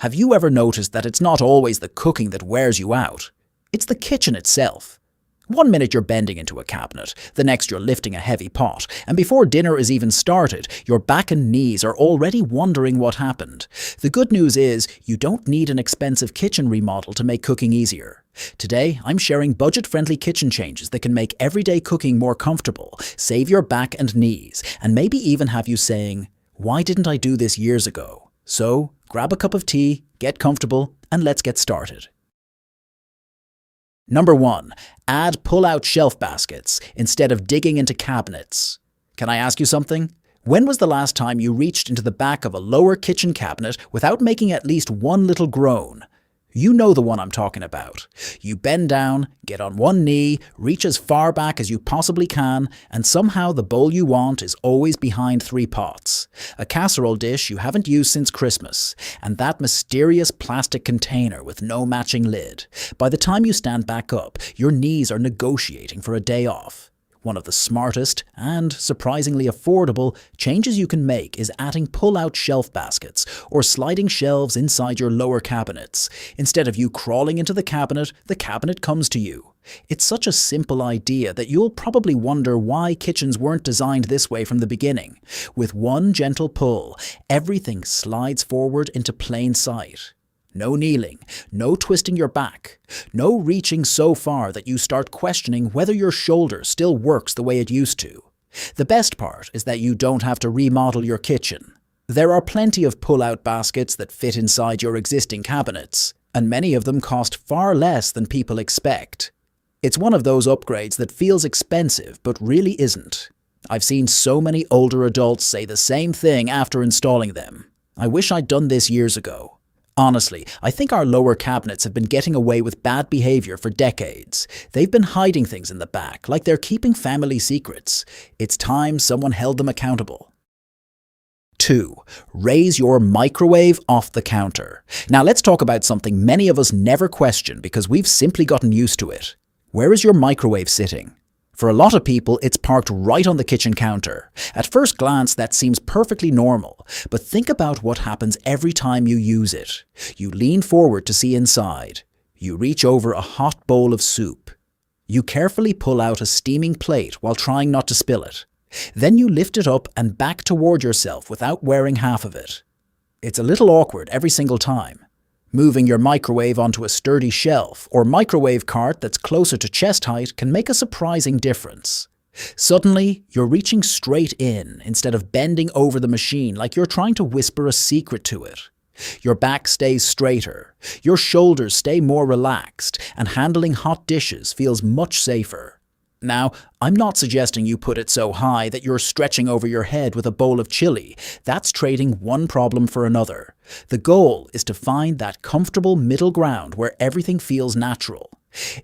Have you ever noticed that it's not always the cooking that wears you out? It's the kitchen itself. One minute you're bending into a cabinet, the next you're lifting a heavy pot, and before dinner is even started, your back and knees are already wondering what happened. The good news is, you don't need an expensive kitchen remodel to make cooking easier. Today, I'm sharing budget-friendly kitchen changes that can make everyday cooking more comfortable, save your back and knees, and maybe even have you saying, "Why didn't I do this years ago?" So, grab a cup of tea, get comfortable, and let's get started. Number 1. Add pull-out shelf baskets instead of digging into cabinets. Can I ask you something? When was the last time you reached into the back of a lower kitchen cabinet without making at least one little groan? You know the one I'm talking about. You bend down, get on one knee, reach as far back as you possibly can, and somehow the bowl you want is always behind 3 pots. A casserole dish you haven't used since Christmas, and that mysterious plastic container with no matching lid. By the time you stand back up, your knees are negotiating for a day off. One of the smartest and surprisingly affordable changes you can make is adding pull-out shelf baskets or sliding shelves inside your lower cabinets. Instead of you crawling into the cabinet comes to you. It's such a simple idea that you'll probably wonder why kitchens weren't designed this way from the beginning. With one gentle pull, everything slides forward into plain sight. No kneeling, no twisting your back, no reaching so far that you start questioning whether your shoulder still works the way it used to. The best part is that you don't have to remodel your kitchen. There are plenty of pull-out baskets that fit inside your existing cabinets, and many of them cost far less than people expect. It's one of those upgrades that feels expensive but really isn't. I've seen so many older adults say the same thing after installing them. I wish I'd done this years ago. Honestly, I think our lower cabinets have been getting away with bad behavior for decades. They've been hiding things in the back, like they're keeping family secrets. It's time someone held them accountable. 2. Raise your microwave off the counter. Now let's talk about something many of us never question because we've simply gotten used to it. Where is your microwave sitting? For a lot of people, it's parked right on the kitchen counter. At first glance, that seems perfectly normal, but think about what happens every time you use it. You lean forward to see inside. You reach over a hot bowl of soup. You carefully pull out a steaming plate while trying not to spill it. Then you lift it up and back toward yourself without wearing half of it. It's a little awkward every single time. Moving your microwave onto a sturdy shelf or microwave cart that's closer to chest height can make a surprising difference. Suddenly, you're reaching straight in instead of bending over the machine like you're trying to whisper a secret to it. Your back stays straighter, your shoulders stay more relaxed, and handling hot dishes feels much safer. Now, I'm not suggesting you put it so high that you're stretching over your head with a bowl of chili. That's trading one problem for another. The goal is to find that comfortable middle ground where everything feels natural.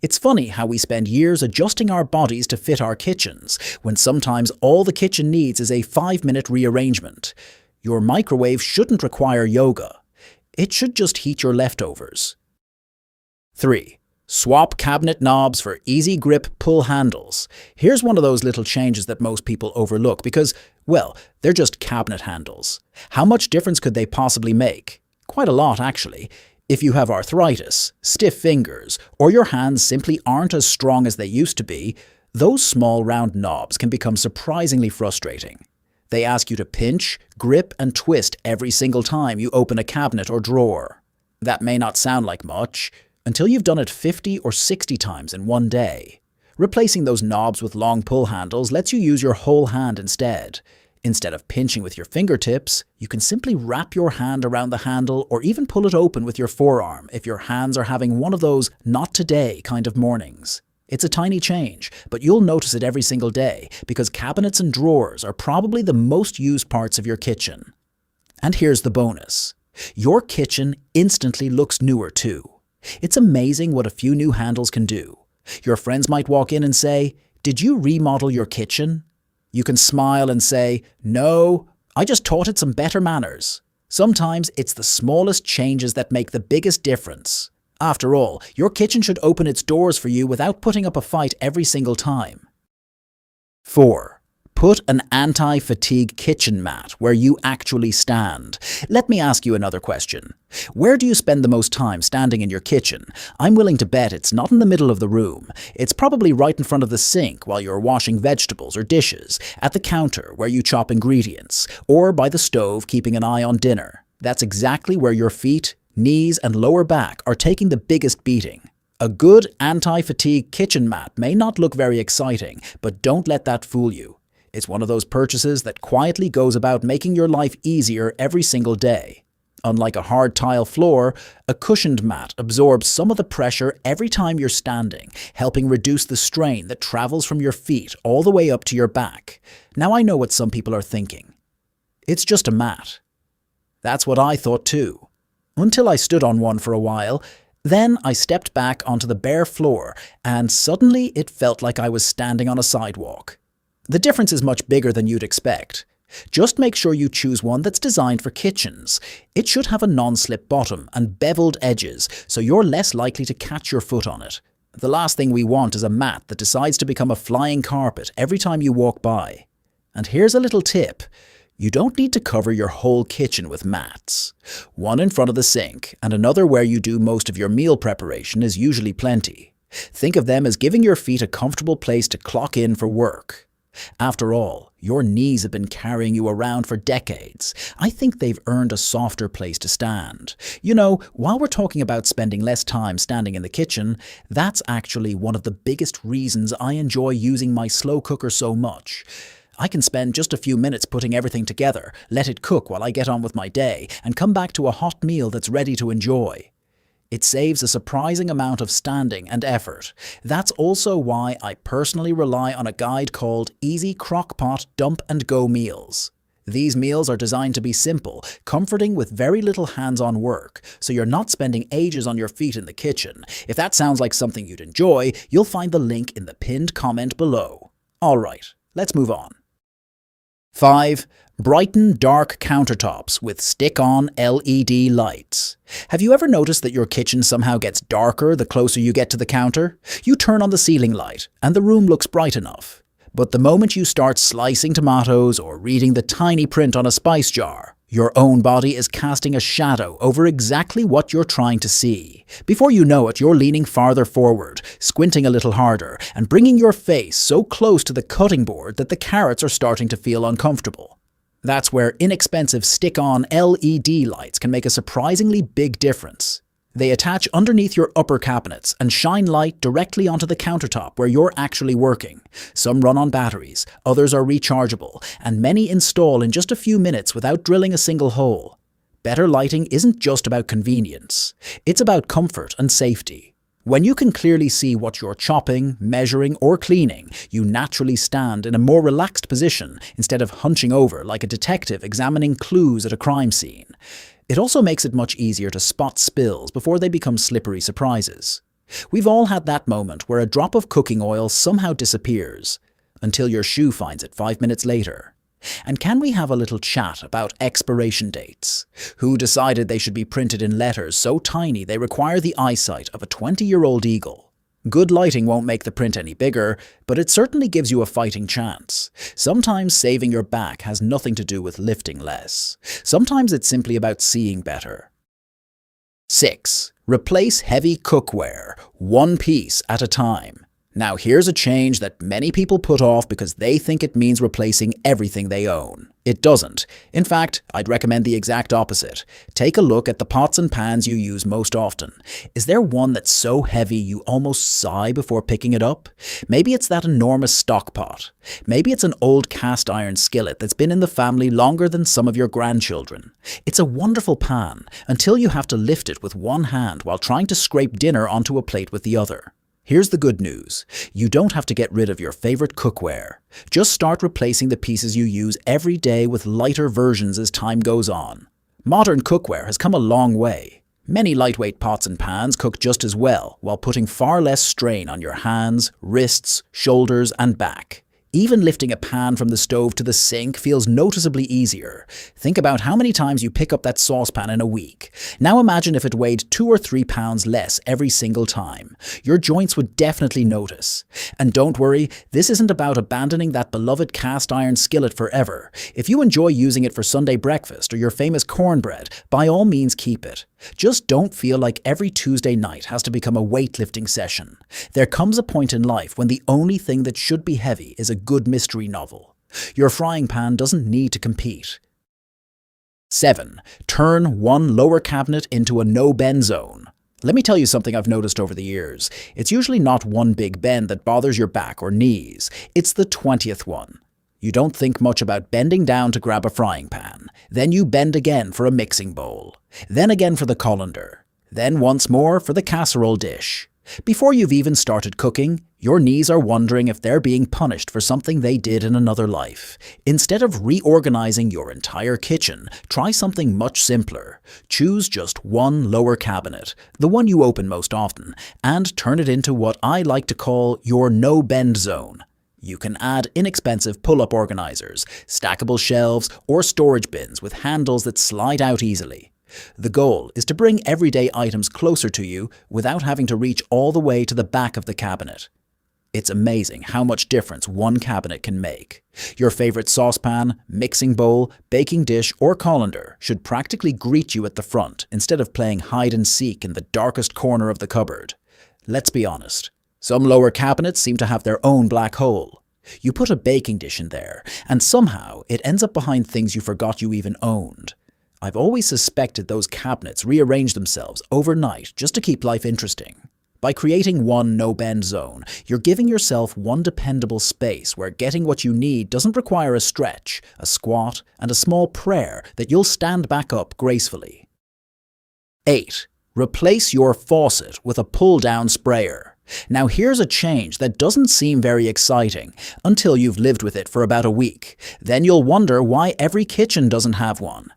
It's funny how we spend years adjusting our bodies to fit our kitchens, when sometimes all the kitchen needs is a 5-minute rearrangement. Your microwave shouldn't require yoga. It should just heat your leftovers. 3. Swap cabinet knobs for easy grip pull handles. Here's one of those little changes that most people overlook because, well, they're just cabinet handles. How much difference could they possibly make? Quite a lot, actually. If you have arthritis, stiff fingers, or your hands simply aren't as strong as they used to be, those small round knobs can become surprisingly frustrating. They ask you to pinch, grip, and twist every single time you open a cabinet or drawer. That may not sound like much, until you've done it 50 or 60 times in one day. Replacing those knobs with long pull handles lets you use your whole hand instead. Instead of pinching with your fingertips, you can simply wrap your hand around the handle or even pull it open with your forearm if your hands are having one of those not today kind of mornings. It's a tiny change, but you'll notice it every single day because cabinets and drawers are probably the most used parts of your kitchen. And here's the bonus. Your kitchen instantly looks newer too. It's amazing what a few new handles can do. Your friends might walk in and say, "Did you remodel your kitchen?" You can smile and say, "No, I just taught it some better manners." Sometimes it's the smallest changes that make the biggest difference. After all, your kitchen should open its doors for you without putting up a fight every single time. 4. Put an anti-fatigue kitchen mat where you actually stand. Let me ask you another question. Where do you spend the most time standing in your kitchen? I'm willing to bet it's not in the middle of the room. It's probably right in front of the sink while you're washing vegetables or dishes, at the counter where you chop ingredients, or by the stove keeping an eye on dinner. That's exactly where your feet, knees, and lower back are taking the biggest beating. A good anti-fatigue kitchen mat may not look very exciting, but don't let that fool you. It's one of those purchases that quietly goes about making your life easier every single day. Unlike a hard tile floor, a cushioned mat absorbs some of the pressure every time you're standing, helping reduce the strain that travels from your feet all the way up to your back. Now I know what some people are thinking. It's just a mat. That's what I thought too. Until I stood on one for a while. Then I stepped back onto the bare floor, and suddenly it felt like I was standing on a sidewalk. The difference is much bigger than you'd expect. Just make sure you choose one that's designed for kitchens. It should have a non-slip bottom and beveled edges, so you're less likely to catch your foot on it. The last thing we want is a mat that decides to become a flying carpet every time you walk by. And here's a little tip. You don't need to cover your whole kitchen with mats. One in front of the sink and another where you do most of your meal preparation is usually plenty. Think of them as giving your feet a comfortable place to clock in for work. After all, your knees have been carrying you around for decades. I think they've earned a softer place to stand. You know, while we're talking about spending less time standing in the kitchen, that's actually one of the biggest reasons I enjoy using my slow cooker so much. I can spend just a few minutes putting everything together, let it cook while I get on with my day, and come back to a hot meal that's ready to enjoy. It saves a surprising amount of standing and effort. That's also why I personally rely on a guide called Easy Crockpot Dump and Go Meals. These meals are designed to be simple, comforting with very little hands-on work, so you're not spending ages on your feet in the kitchen. If that sounds like something you'd enjoy, you'll find the link in the pinned comment below. Alright, let's move on. 5. Brighten dark countertops with stick-on LED lights. Have you ever noticed that your kitchen somehow gets darker the closer you get to the counter? You turn on the ceiling light, and the room looks bright enough. But the moment you start slicing tomatoes or reading the tiny print on a spice jar, your own body is casting a shadow over exactly what you're trying to see. Before you know it, you're leaning farther forward, squinting a little harder, and bringing your face so close to the cutting board that the carrots are starting to feel uncomfortable. That's where inexpensive stick-on LED lights can make a surprisingly big difference. They attach underneath your upper cabinets and shine light directly onto the countertop where you're actually working. Some run on batteries, others are rechargeable, and many install in just a few minutes without drilling a single hole. Better lighting isn't just about convenience. It's about comfort and safety. When you can clearly see what you're chopping, measuring, or cleaning, you naturally stand in a more relaxed position instead of hunching over like a detective examining clues at a crime scene. It also makes it much easier to spot spills before they become slippery surprises. We've all had that moment where a drop of cooking oil somehow disappears, until your shoe finds it 5 minutes later. And can we have a little chat about expiration dates? Who decided they should be printed in letters so tiny they require the eyesight of a 20-year-old eagle? Good lighting won't make the print any bigger, but it certainly gives you a fighting chance. Sometimes saving your back has nothing to do with lifting less. Sometimes it's simply about seeing better. 6. Replace heavy cookware, one piece at a time. Now here's a change that many people put off because they think it means replacing everything they own. It doesn't. In fact, I'd recommend the exact opposite. Take a look at the pots and pans you use most often. Is there one that's so heavy you almost sigh before picking it up? Maybe it's that enormous stock pot. Maybe it's an old cast iron skillet that's been in the family longer than some of your grandchildren. It's a wonderful pan until you have to lift it with one hand while trying to scrape dinner onto a plate with the other. Here's the good news. You don't have to get rid of your favorite cookware. Just start replacing the pieces you use every day with lighter versions as time goes on. Modern cookware has come a long way. Many lightweight pots and pans cook just as well, while putting far less strain on your hands, wrists, shoulders, and back. Even lifting a pan from the stove to the sink feels noticeably easier. Think about how many times you pick up that saucepan in a week. Now imagine if it weighed 2 or 3 pounds less every single time. Your joints would definitely notice. And don't worry, this isn't about abandoning that beloved cast iron skillet forever. If you enjoy using it for Sunday breakfast or your famous cornbread, by all means keep it. Just don't feel like every Tuesday night has to become a weightlifting session. There comes a point in life when the only thing that should be heavy is a good mystery novel. Your frying pan doesn't need to compete. 7. Turn one lower cabinet into a no-bend zone. Let me tell you something I've noticed over the years. It's usually not one big bend that bothers your back or knees. It's the 20th one. You don't think much about bending down to grab a frying pan. Then you bend again for a mixing bowl. Then again for the colander. Then once more for the casserole dish. Before you've even started cooking, your knees are wondering if they're being punished for something they did in another life. Instead of reorganizing your entire kitchen, try something much simpler. Choose just one lower cabinet, the one you open most often, and turn it into what I like to call your no-bend zone. You can add inexpensive pull-up organizers, stackable shelves, or storage bins with handles that slide out easily. The goal is to bring everyday items closer to you without having to reach all the way to the back of the cabinet. It's amazing how much difference one cabinet can make. Your favorite saucepan, mixing bowl, baking dish, or colander should practically greet you at the front instead of playing hide and seek in the darkest corner of the cupboard. Let's be honest. Some lower cabinets seem to have their own black hole. You put a baking dish in there, and somehow it ends up behind things you forgot you even owned. I've always suspected those cabinets rearrange themselves overnight just to keep life interesting. By creating one no-bend zone, you're giving yourself one dependable space where getting what you need doesn't require a stretch, a squat, and a small prayer that you'll stand back up gracefully. 8. Replace your faucet with a pull-down sprayer. Now here's a change that doesn't seem very exciting until you've lived with it for about a week. Then you'll wonder why every kitchen doesn't have one.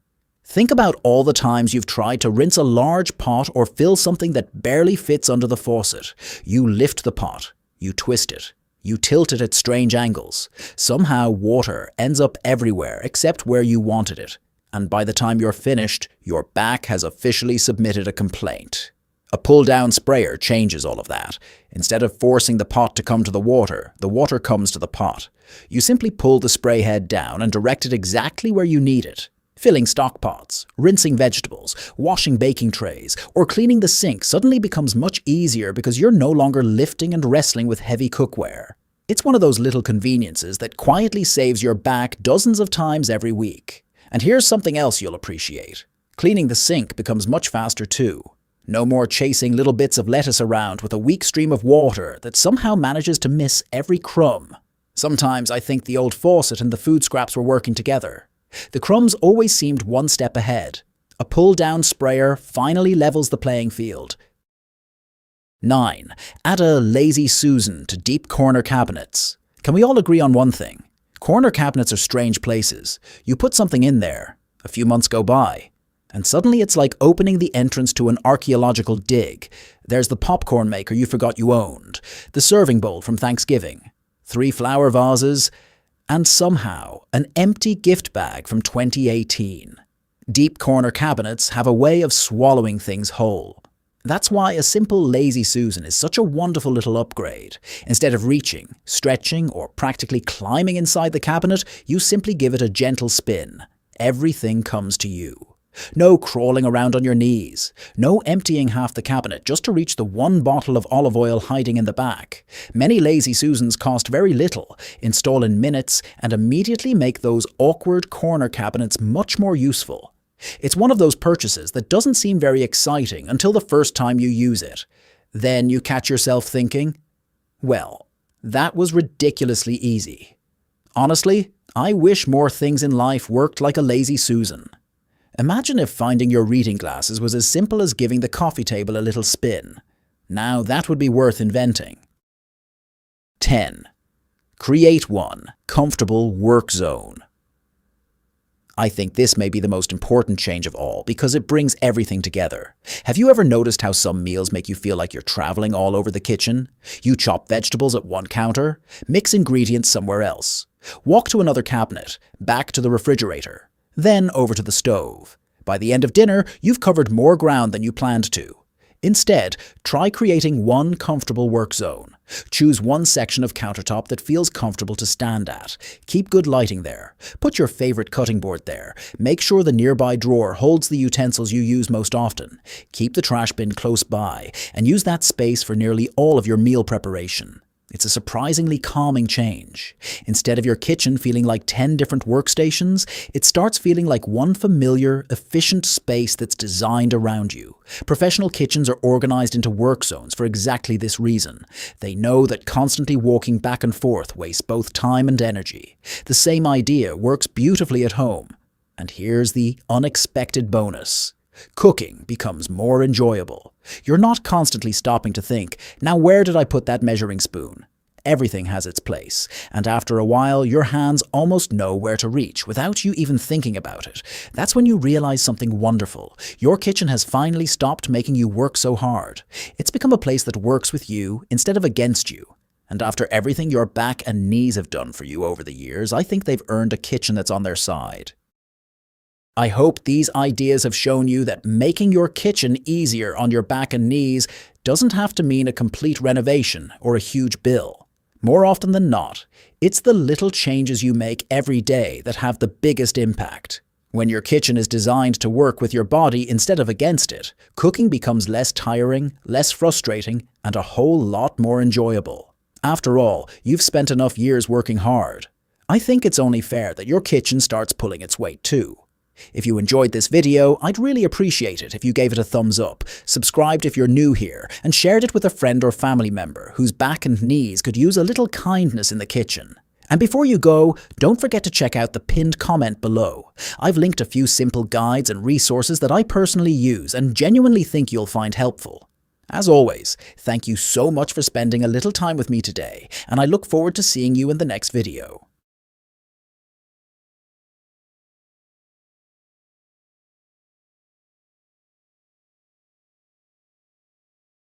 Think about all the times you've tried to rinse a large pot or fill something that barely fits under the faucet. You lift the pot, you twist it, you tilt it at strange angles. Somehow water ends up everywhere except where you wanted it. And by the time you're finished, your back has officially submitted a complaint. A pull-down sprayer changes all of that. Instead of forcing the pot to come to the water comes to the pot. You simply pull the spray head down and direct it exactly where you need it. Filling stock pots, rinsing vegetables, washing baking trays, or cleaning the sink suddenly becomes much easier because you're no longer lifting and wrestling with heavy cookware. It's one of those little conveniences that quietly saves your back dozens of times every week. And here's something else you'll appreciate. Cleaning the sink becomes much faster too. No more chasing little bits of lettuce around with a weak stream of water that somehow manages to miss every crumb. Sometimes I think the old faucet and the food scraps were working together. The crumbs always seemed one step ahead. A pull-down sprayer finally levels the playing field. 9. Add a lazy Susan to deep corner cabinets. Can we all agree on one thing? Corner cabinets are strange places. You put something in there, a few months go by, and suddenly it's like opening the entrance to an archaeological dig. There's the popcorn maker you forgot you owned, the serving bowl from Thanksgiving, 3 flower vases, and somehow an empty gift bag from 2018. Deep corner cabinets have a way of swallowing things whole. That's why a simple lazy Susan is such a wonderful little upgrade. Instead of reaching, stretching, or practically climbing inside the cabinet, you simply give it a gentle spin. Everything comes to you. No crawling around on your knees. No emptying half the cabinet just to reach the one bottle of olive oil hiding in the back. Many lazy Susans cost very little, install in minutes, and immediately make those awkward corner cabinets much more useful. It's one of those purchases that doesn't seem very exciting until the first time you use it. Then you catch yourself thinking, well, that was ridiculously easy. Honestly, I wish more things in life worked like a lazy Susan. Imagine if finding your reading glasses was as simple as giving the coffee table a little spin. Now that would be worth inventing. 10. Create one comfortable work zone. I think this may be the most important change of all because it brings everything together. Have you ever noticed how some meals make you feel like you're traveling all over the kitchen? You chop vegetables at one counter, mix ingredients somewhere else, walk to another cabinet, back to the refrigerator, then over to the stove. By the end of dinner, you've covered more ground than you planned to. Instead, try creating one comfortable work zone. Choose one section of countertop that feels comfortable to stand at. Keep good lighting there. Put your favorite cutting board there. Make sure the nearby drawer holds the utensils you use most often. Keep the trash bin close by, and use that space for nearly all of your meal preparation. It's a surprisingly calming change. Instead of your kitchen feeling like 10 different workstations, it starts feeling like one familiar, efficient space that's designed around you. Professional kitchens are organized into work zones for exactly this reason. They know that constantly walking back and forth wastes both time and energy. The same idea works beautifully at home. And here's the unexpected bonus. Cooking becomes more enjoyable. You're not constantly stopping to think, now where did I put that measuring spoon? Everything has its place, and after a while your hands almost know where to reach without you even thinking about it. That's when you realize something wonderful. Your kitchen has finally stopped making you work so hard. It's become a place that works with you instead of against you. And after everything your back and knees have done for you over the years, I think they've earned a kitchen that's on their side. I hope these ideas have shown you that making your kitchen easier on your back and knees doesn't have to mean a complete renovation or a huge bill. More often than not, it's the little changes you make every day that have the biggest impact. When your kitchen is designed to work with your body instead of against it, cooking becomes less tiring, less frustrating, and a whole lot more enjoyable. After all, you've spent enough years working hard. I think it's only fair that your kitchen starts pulling its weight too. If you enjoyed this video, I'd really appreciate it if you gave it a thumbs up, subscribed if you're new here, and shared it with a friend or family member whose back and knees could use a little kindness in the kitchen. And before you go, don't forget to check out the pinned comment below. I've linked a few simple guides and resources that I personally use and genuinely think you'll find helpful. As always, thank you so much for spending a little time with me today, and I look forward to seeing you in the next video.